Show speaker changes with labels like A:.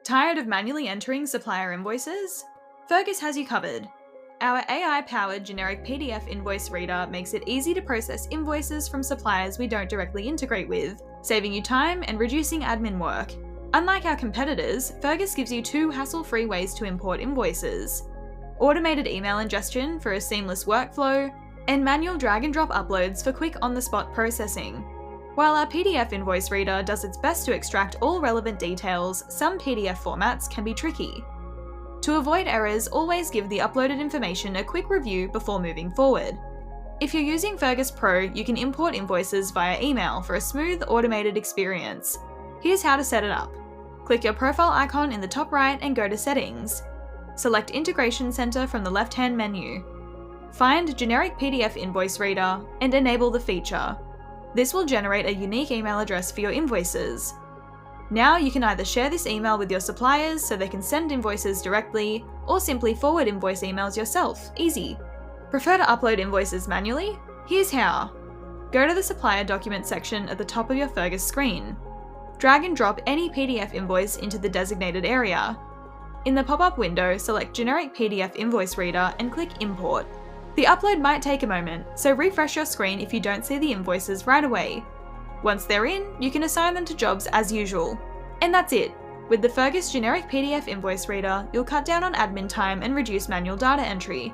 A: Tired of manually entering supplier invoices? Fergus has you covered. Our AI-powered generic PDF invoice reader makes it easy to process invoices from suppliers we don't directly integrate with, saving you time and reducing admin work. Unlike our competitors, Fergus gives you 2 hassle-free ways to import invoices: automated email ingestion for a seamless workflow, and manual drag-and-drop uploads for quick on-the-spot processing. While our PDF invoice reader does its best to extract all relevant details, some PDF formats can be tricky. To avoid errors, always give the uploaded information a quick review before moving forward. If you're using Fergus Pro, you can import invoices via email for a smooth, automated experience. Here's how to set it up. Click your profile icon in the top right and go to Settings. Select Integration Center from the left-hand menu. Find Generic PDF Invoice Reader and enable the feature. This will generate a unique email address for your invoices. Now you can either share this email with your suppliers so they can send invoices directly, or simply forward invoice emails yourself, easy. Prefer to upload invoices manually? Here's how. Go to the supplier document section at the top of your Fergus screen. Drag and drop any PDF invoice into the designated area. In the pop-up window, select Generic PDF Invoice Reader and click Import. The upload might take a moment, so refresh your screen if you don't see the invoices right away. Once they're in, you can assign them to jobs as usual. And that's it. With the Fergus Generic PDF Invoice Reader, you'll cut down on admin time and reduce manual data entry.